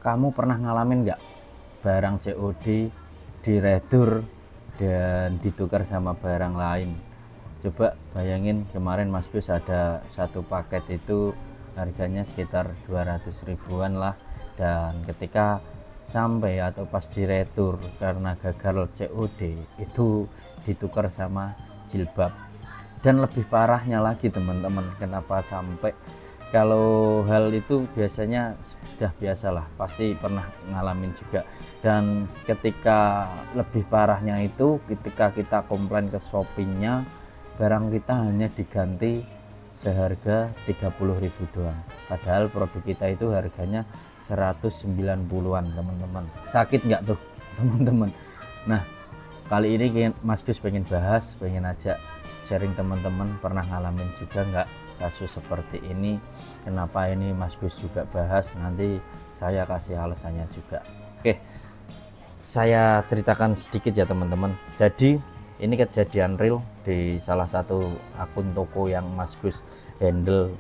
kamu pernah ngalamin nggak barang COD diretur dan ditukar sama barang lain? Coba bayangin kemarin Mas Gus ada satu paket itu harganya sekitar 200 ribuan lah, dan ketika sampai atau pas diretur karena gagal COD itu ditukar sama jilbab. Dan lebih parahnya lagi teman-teman, kenapa sampai, kalau hal itu biasanya sudah biasalah, pasti pernah ngalamin juga. Dan ketika lebih parahnya itu ketika kita komplain ke Shopee-nya, barang kita hanya diganti seharga 30.000 doang, padahal produk kita itu harganya 190-an teman-teman. Sakit nggak tuh teman-teman? Nah, kali ini Mas Gus pengen bahas, pengen ajak sharing teman-teman, pernah ngalamin juga nggak kasus seperti ini? Kenapa ini Mas Gus juga bahas, nanti saya kasih alasannya juga. Oke, saya ceritakan sedikit ya teman-teman. Jadi ini kejadian real di salah satu akun toko yang Mas Gus handle,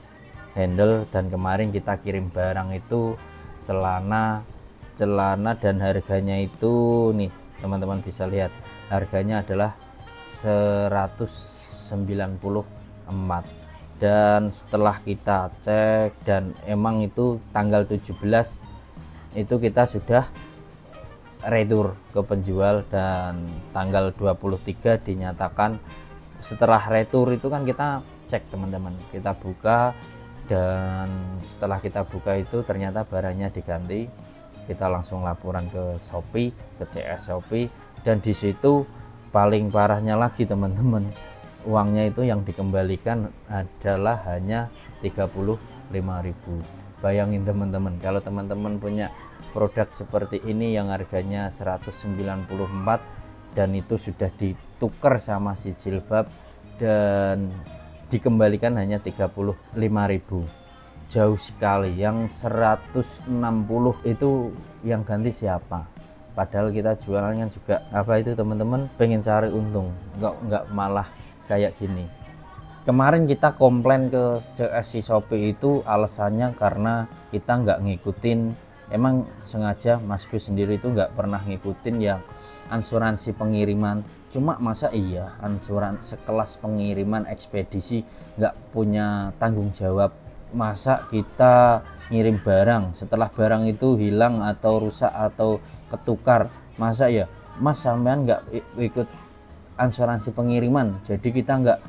dan kemarin kita kirim barang itu celana dan harganya itu nih teman-teman bisa lihat, harganya adalah 194. Dan setelah kita cek dan emang itu tanggal 17 itu kita sudah retur ke penjual, dan tanggal 23 dinyatakan. Setelah retur itu kan kita cek teman-teman, kita buka, dan setelah kita buka itu ternyata barangnya diganti. Kita langsung laporan ke Shopee, ke CS Shopee, dan di situ paling parahnya lagi teman-teman, uangnya itu yang dikembalikan adalah hanya 35.000. Bayangin teman-teman, kalau teman-teman punya produk seperti ini yang harganya 194 dan itu sudah ditukar sama si jilbab dan dikembalikan hanya 35.000, jauh sekali. Yang 160 itu yang ganti siapa? Padahal kita jualannya juga apa itu teman-teman, pengen cari untung, enggak malah kayak gini. Kemarin kita komplain ke CSI Shopee itu alasannya karena kita nggak ngikutin, emang sengaja Mas Gus sendiri itu nggak pernah ngikutin ya asuransi pengiriman. Cuma masa iya asuransi sekelas pengiriman ekspedisi nggak punya tanggung jawab? Masa kita ngirim barang, setelah barang itu hilang atau rusak atau ketukar, masa ya Mas sampean nggak ikut asuransi pengiriman, jadi kita nggak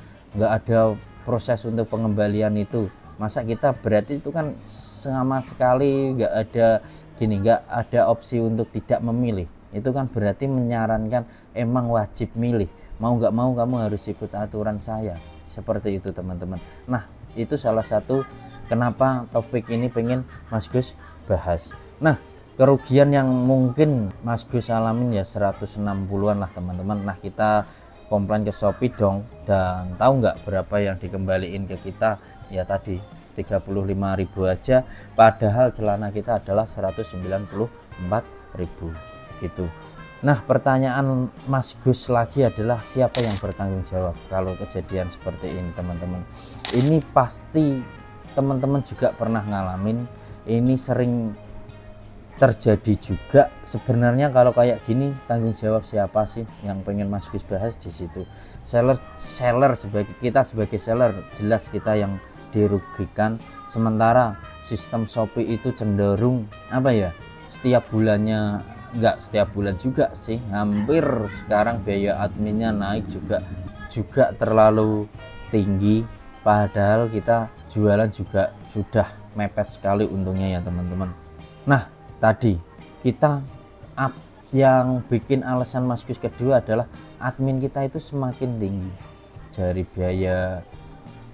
ada proses untuk pengembalian itu? Masa kita berarti itu kan sama sekali nggak ada gini, nggak ada opsi untuk tidak memilih. Itu kan berarti menyarankan emang wajib milih, mau nggak mau kamu harus ikut aturan saya, seperti itu teman-teman. Nah, itu salah satu kenapa topik ini pengen Mas Gus bahas. Nah, kerugian yang mungkin Mas Gus alamin ya 160-an lah teman-teman. Nah, kita komplain ke Shopee dong, dan tahu nggak berapa yang dikembaliin ke kita? Ya tadi 35.000 aja, padahal celana kita adalah 194.000 gitu. Nah, pertanyaan Mas Gus lagi adalah siapa yang bertanggung jawab kalau kejadian seperti ini teman-teman? Ini pasti teman-teman juga pernah ngalamin, ini sering terjadi juga. Sebenarnya kalau kayak gini tanggung jawab siapa sih, yang pengen Mas Gus bahas di situ. Seller sebagai kita, sebagai seller jelas kita yang dirugikan, sementara sistem Shopee itu cenderung apa ya, setiap bulannya, enggak setiap bulan juga sih, hampir sekarang biaya adminnya naik juga terlalu tinggi, padahal kita jualan juga sudah mepet sekali untungnya ya teman-teman. Nah, tadi kita yang bikin alasan Mas Gus kedua adalah admin kita itu semakin tinggi, dari biaya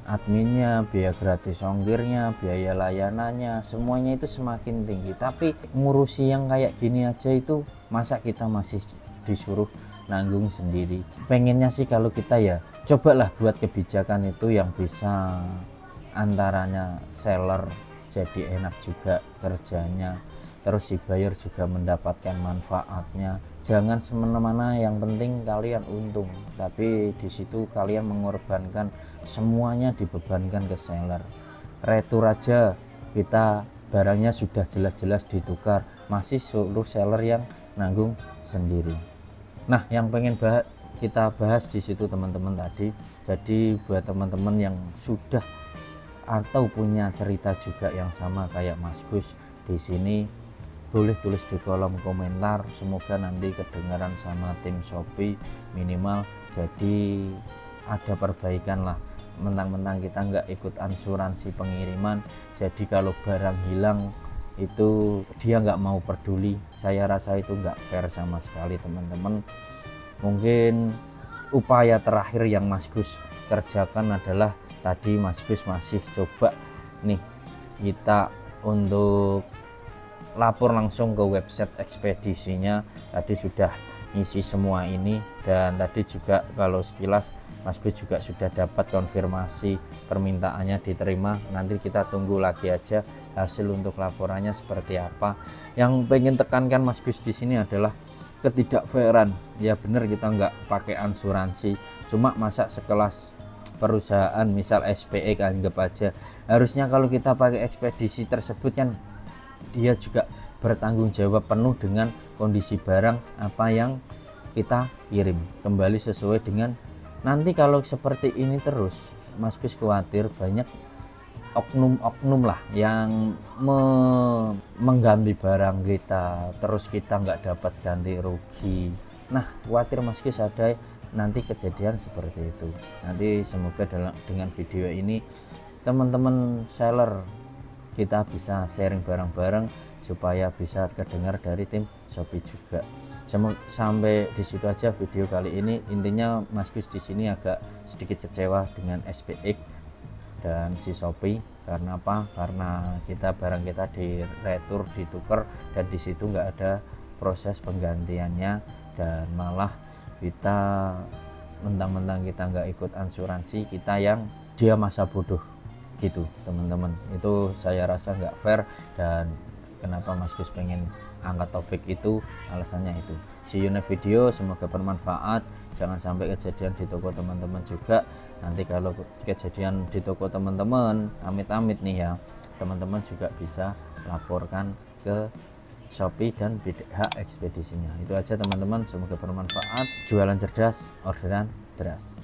adminnya, biaya gratis ongkirnya, biaya layanannya, semuanya itu semakin tinggi. Tapi ngurusi yang kayak gini aja itu masa kita masih disuruh nanggung sendiri? Pengennya sih kalau kita ya cobalah buat kebijakan itu yang bisa antaranya seller jadi enak juga kerjanya, terus si buyer juga mendapatkan manfaatnya. Jangan semena-mena yang penting kalian untung, tapi di situ kalian mengorbankan semuanya, dibebankan ke seller. Retur aja kita barangnya sudah jelas-jelas ditukar, masih seluruh seller yang nanggung sendiri. Nah, yang pengen kita bahas di situ teman-teman tadi, jadi buat teman-teman yang sudah atau punya cerita juga yang sama kayak Mas Gus di sini, boleh tulis di kolom komentar. Semoga nanti kedengaran sama tim Shopee, minimal jadi ada perbaikan lah. Mentang-mentang kita nggak ikut asuransi pengiriman, jadi kalau barang hilang itu dia nggak mau peduli. Saya rasa itu nggak fair sama sekali teman-teman. Mungkin upaya terakhir yang Mas Gus kerjakan adalah tadi Mas Gus masih coba nih kita untuk lapor langsung ke website ekspedisinya. Tadi sudah ngisi semua ini, dan tadi juga kalau sekilas Mas Gus juga sudah dapat konfirmasi permintaannya diterima. Nanti kita tunggu lagi aja hasil untuk laporannya seperti apa. Yang pengen tekankan Mas Gus di sini adalah ketidakfairan. Ya benar, kita nggak pakai asuransi, cuma masa sekelas perusahaan misal SPE anggap aja, harusnya kalau kita pakai ekspedisi tersebut kan dia juga bertanggung jawab penuh dengan kondisi barang apa yang kita kirim, kembali sesuai dengan. Nanti kalau seperti ini terus, Mas Gus khawatir banyak oknum-oknum lah yang mengganti barang kita, terus kita nggak dapat ganti rugi. Nah, khawatir Mas Gus ada nanti kejadian seperti itu. Nanti semoga dengan video ini teman-teman seller kita bisa sharing bareng-bareng supaya bisa kedengar dari tim Shopee juga. Sampai di situ aja video kali ini. Intinya Mas Gus di sini agak sedikit kecewa dengan SPX dan si Shopee. Karena apa? Karena barang kita di retur, ditukar, dan di situ nggak ada proses penggantiannya, dan malah kita mentang-mentang kita nggak ikut asuransi, kita yang dia masa bodoh gitu teman-teman. Itu saya rasa nggak fair, dan kenapa Mas Gus pengen angkat topik itu, alasannya itu. See you next video, semoga bermanfaat. Jangan sampai kejadian di toko teman-teman juga. Nanti kalau kejadian di toko teman-teman, amit-amit nih ya, teman-teman juga bisa laporkan ke Shopee dan pihak ekspedisinya. Itu aja teman-teman, semoga bermanfaat. Jualan cerdas, orderan deras.